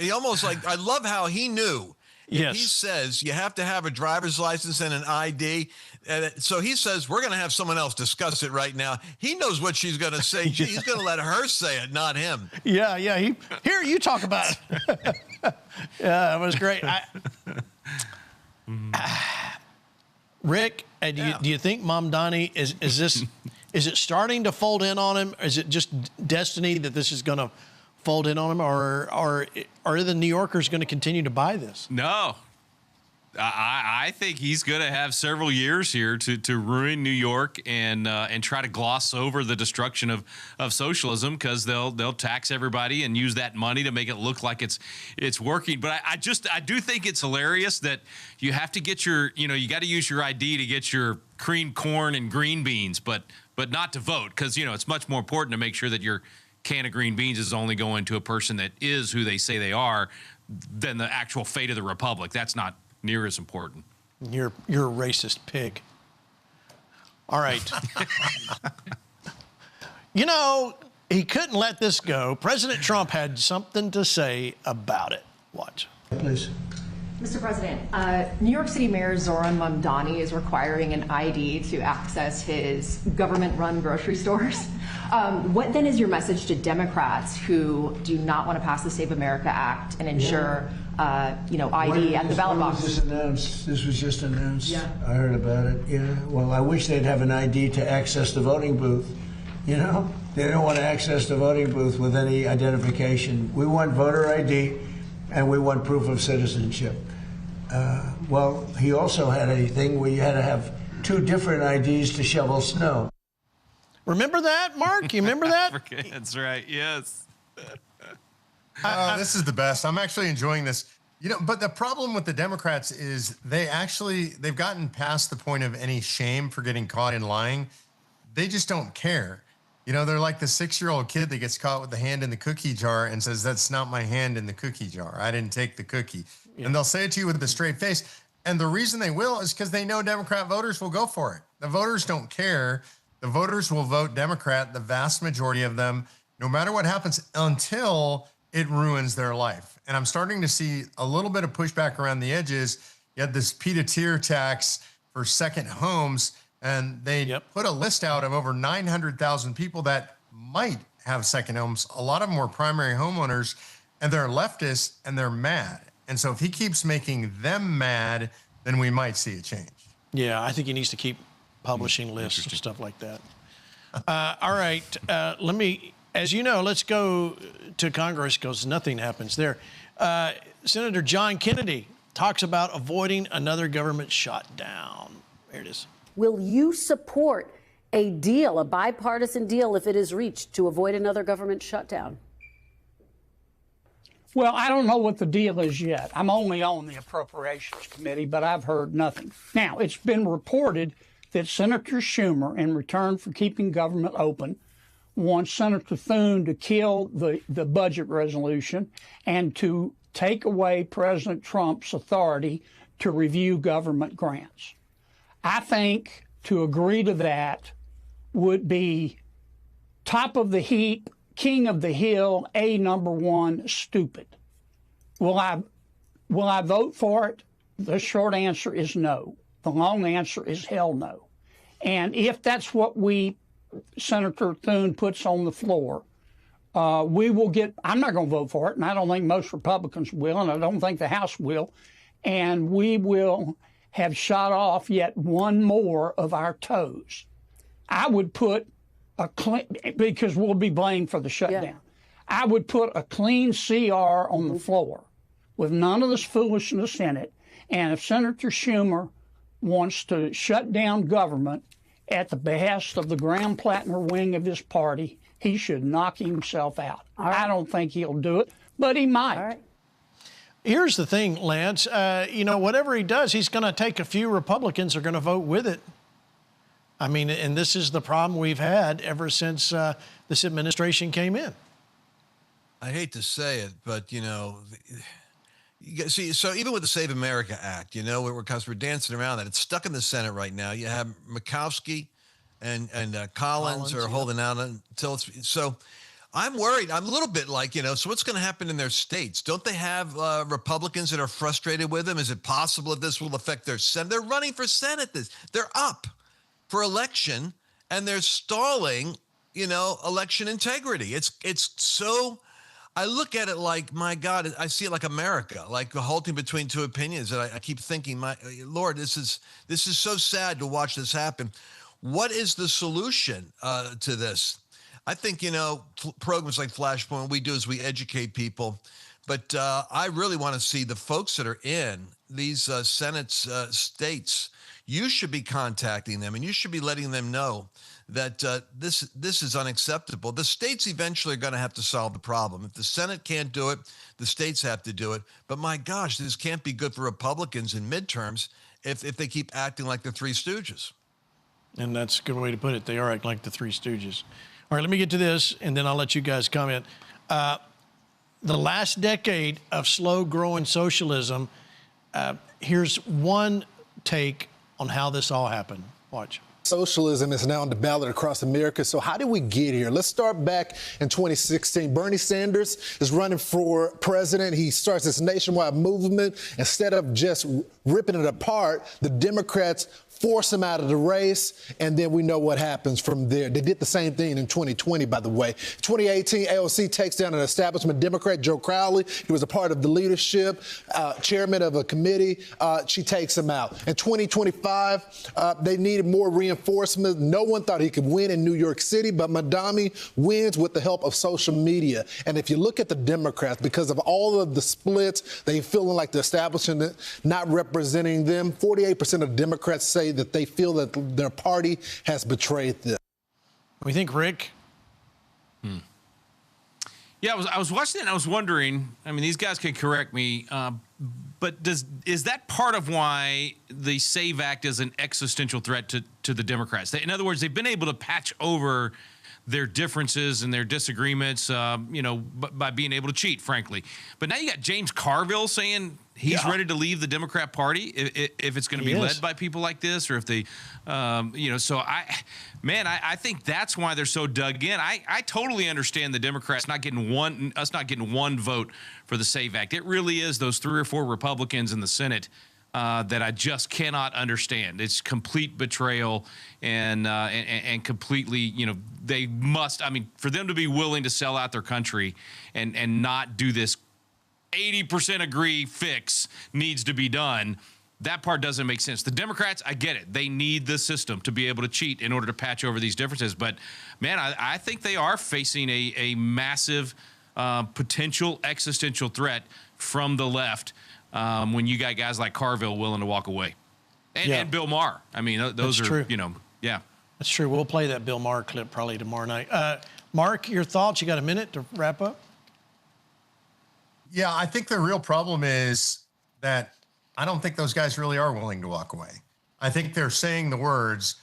he almost like, I love how he knew. Yes. He says you have to have a driver's license and an ID. So he says, we're going to have someone else discuss it right now. He knows what she's going to say. He's going to let her say it, not him. Yeah. Here, you talk about it. Yeah, it was great. Rick, do you think Mom Donnie, is it starting to fold in on him? Is it just destiny that this is going to fold in on him, or are the New Yorkers going to continue to buy this? No. I think he's going to have several years here to ruin New York and try to gloss over the destruction of socialism, because they'll tax everybody and use that money to make it look like it's working. But I do think it's hilarious that you have to get you got to use your ID to get your creamed corn and green beans, but not to vote, because it's much more important to make sure that your can of green beans is only going to a person that is who they say they are than the actual fate of the republic. That's not near as important. You're a racist pig. All right. He couldn't let this go. President Trump had something to say about it. Watch. Please. Mr. President, New York City Mayor Zoran Mamdani is requiring an ID to access his government-run grocery stores. What then is your message to Democrats who do not want to pass the Save America Act and ensure, ID at the ballot box? This was just announced. Yeah. I heard about it. Yeah. Well, I wish they'd have an ID to access the voting booth. You know, they don't want to access the voting booth with any identification. We want voter ID, and we want proof of citizenship. Well, he also had a thing where you had to have 2 different IDs to shovel snow. Remember that, Mark? You remember that? That's right. Yes. This is the best. I'm actually enjoying this. But the problem with the Democrats is they've gotten past the point of any shame for getting caught in lying. They just don't care. They're like the 6-year-old kid that gets caught with the hand in the cookie jar and says, "That's not my hand in the cookie jar. I didn't take the cookie." Yeah. And they'll say it to you with a straight face. And the reason they will is because they know Democrat voters will go for it. The voters don't care. The voters will vote Democrat, the vast majority of them, no matter what happens, until it ruins their life. And I'm starting to see a little bit of pushback around the edges. You had this pied-à-terre tax for second homes, and they put a list out of over 900,000 people that might have second homes. A lot of them were primary homeowners, and they're leftists, and they're mad. And so if he keeps making them mad, then we might see a change. Yeah, I think he needs to keep publishing lists and stuff like that. All right, as you know, let's go to Congress because nothing happens there. Senator John Kennedy talks about avoiding another government shutdown. There it is. Will you support a deal, a bipartisan deal, if it is reached, to avoid another government shutdown? Well, I don't know what the deal is yet. I'm only on the Appropriations Committee, but I've heard nothing. Now, it's been reported that Senator Schumer, in return for keeping government open, wants Senator Thune to kill the budget resolution and to take away President Trump's authority to review government grants. I think to agree to that would be top of the heap, king of the hill, number one, stupid. Will I vote for it? The short answer is no. The long answer is hell no. And if that's what Senator Thune puts on the floor, we will get, I'm not going to vote for it, and I don't think most Republicans will, and I don't think the House will, and we will have shot off yet one more of our toes. I would put because we'll be blamed for the shutdown. Yeah. I would put a clean CR on the floor with none of this foolishness in it. And if Senator Schumer wants to shut down government at the behest of the Graham-Plattner wing of his party, he should knock himself out. Right. I don't think he'll do it, but he might. All right. Here's the thing, Lance. Whatever he does, he's going to take a few Republicans are going to vote with it. I mean, and this is the problem we've had ever since this administration came in. I hate to say it, but, see, so even with the Save America Act, because we're dancing around that, it's stuck in the Senate right now. You have Mccoy and Collins are holding out until it's so. I'm worried. I'm a little bit like, so what's going to happen in their states? Don't they have Republicans that are frustrated with them? Is it possible that this will affect their Senate? They're running for Senate. They're up for election, and they're stalling, election integrity. It's so, I look at it like, my God, I see it like America, like the halting between two opinions. And I keep thinking, my Lord, this is so sad to watch this happen. What is the solution to this? I think, programs like FlashPoint, what we do is we educate people. But I really want to see the folks that are in these Senate states. You should be contacting them, and you should be letting them know that this is unacceptable. The states eventually are going to have to solve the problem. If the Senate can't do it, the states have to do it. But my gosh, this can't be good for Republicans in midterms if they keep acting like the Three Stooges. And that's a good way to put it. They are acting like the Three Stooges. All right, let me get to this, and then I'll let you guys comment. The last decade of slow-growing socialism, here's one take on how this all happened. Watch. Socialism is now on the ballot across America. So how did we get here? Let's start back in 2016. Bernie Sanders is running for president. He starts this nationwide movement. Instead of just ripping it apart, the Democrats force him out of the race, and then we know what happens from there. They did the same thing in 2020, by the way. 2018, AOC takes down an establishment Democrat, Joe Crowley. He was a part of the leadership, chairman of a committee. She takes him out. In 2025, they needed more reinforcement. No one thought he could win in New York City, but Madami wins with the help of social media. And if you look at the Democrats, because of all of the splits, they feeling like the establishment not representing them, 48% of Democrats say that they feel that their party has betrayed them. We think, Rick? Yeah, I was watching it and I was wondering, I mean, these guys can correct me, but is that part of why the SAVE Act is an existential threat to the Democrats? In other words, they've been able to patch over their differences and their disagreements, by being able to cheat, frankly. But now you got James Carville saying he's ready to leave the Democrat Party if it's going to be led by people like this, or if they, So I think that's why they're so dug in. I totally understand the Democrats not getting one vote for the SAVE Act. It really is those 3 or 4 Republicans in the Senate that I just cannot understand. It's complete betrayal and completely, they must, for them to be willing to sell out their country and not do this 80% agree fix needs to be done. That part doesn't make sense. The Democrats, I get it. They need the system to be able to cheat in order to patch over these differences. But, man, I think they are facing a massive potential existential threat from the left when you got guys like Carville willing to walk away. And Bill Maher. Those are true. Yeah. That's true. We'll play that Bill Maher clip probably tomorrow night. Mark, your thoughts? You got a minute to wrap up? Yeah, I think the real problem is that I don't think those guys really are willing to walk away. I think they're saying the words.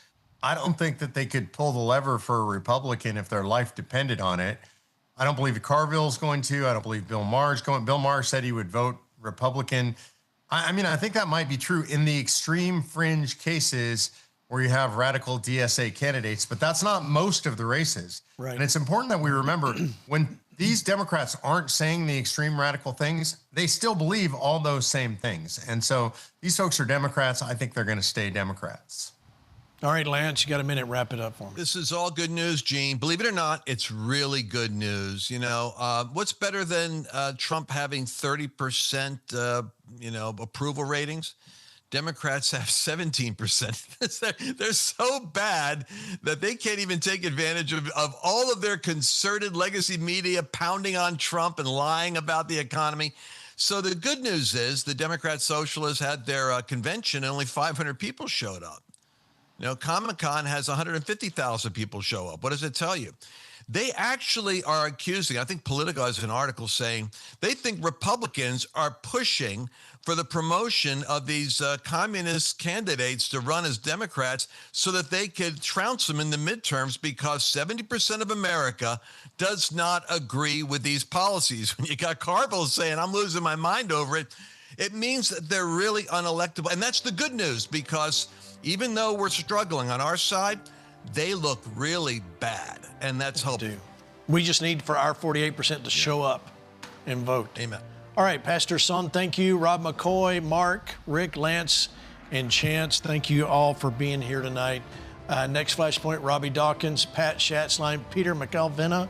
I don't think that they could pull the lever for a Republican if their life depended on it. I don't believe Carville's going to. I don't believe Bill Maher's going. Bill Maher said he would vote Republican. I think that might be true in the extreme fringe cases where you have radical DSA candidates, but that's not most of the races. Right. And it's important that we remember when these Democrats aren't saying the extreme radical things, they still believe all those same things. And so these folks are Democrats. I think they're going to stay Democrats. All right, Lance, you got a minute. Wrap it up for me. This is all good news, Gene. Believe it or not, it's really good news. What's better than Trump having 30%, approval ratings? Democrats have 17%. They're so bad that they can't even take advantage of all of their concerted legacy media pounding on Trump and lying about the economy. So the good news is the Democrat Socialists had their convention and only 500 people showed up. Comic-Con has 150,000 people show up. What does it tell you? They actually are accusing, I think Politico has an article saying, they think Republicans are pushing for the promotion of these communist candidates to run as Democrats so that they could trounce them in the midterms because 70% of America does not agree with these policies. When you got Carville saying, I'm losing my mind over it, it means that they're really unelectable. And that's the good news, because even though we're struggling on our side, they look really bad. And that's hopeful. We just need for our 48% to show up and vote. Amen. All right, Pastor Son, thank you. Rob McCoy, Mark, Rick, Lance, and Chance, thank you all for being here tonight. Next Flashpoint, Robbie Dawkins, Pat Schatzline, Peter McElvena.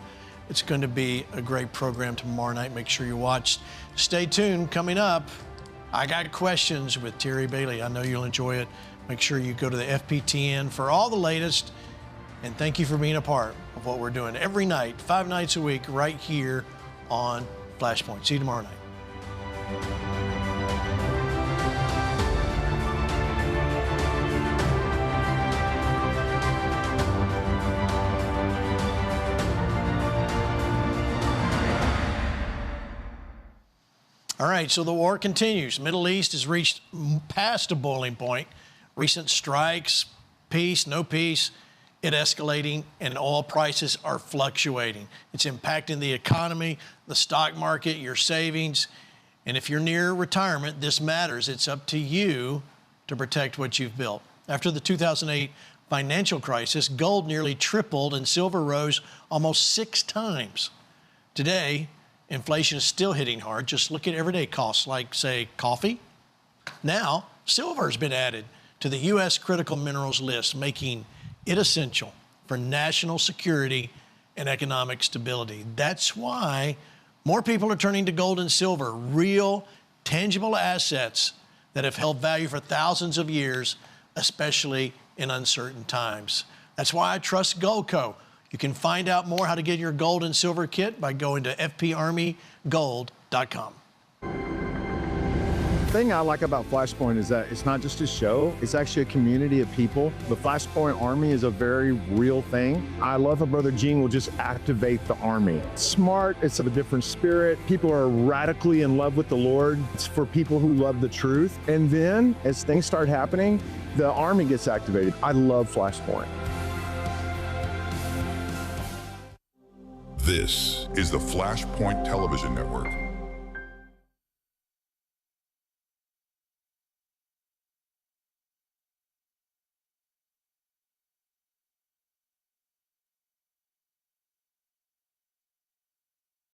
It's going to be a great program tomorrow night. Make sure you watch. Stay tuned. Coming up, I Got Questions with Terry Bailey. I know you'll enjoy it. Make sure you go to the FPTN for all the latest. And thank you for being a part of what we're doing every night, 5 nights a week, right here on Flashpoint. See you tomorrow night. All right, so the war continues. Middle East has reached past a boiling point. Recent strikes, peace, no peace, it escalating, and oil prices are fluctuating. It's impacting the economy, the stock market, your savings. And if you're near retirement, this matters. It's up to you to protect what you've built. After the 2008 financial crisis, gold nearly tripled and silver rose almost 6 times. Today, inflation is still hitting hard. Just look at everyday costs like, say, coffee. Now, silver has been added to the U.S. critical minerals list, making it essential for national security and economic stability. That's why more people are turning to gold and silver, real, tangible assets that have held value for thousands of years, especially in uncertain times. That's why I trust Goldco. You can find out more how to get your gold and silver kit by going to fparmygold.com. The thing I like about FlashPoint is that it's not just a show, it's actually a community of people. The FlashPoint Army is a very real thing. I love how Brother Gene will just activate the Army. It's smart, it's of a different spirit. People are radically in love with the Lord. It's for people who love the truth. And then, as things start happening, the Army gets activated. I love FlashPoint. This is the FlashPoint Television Network.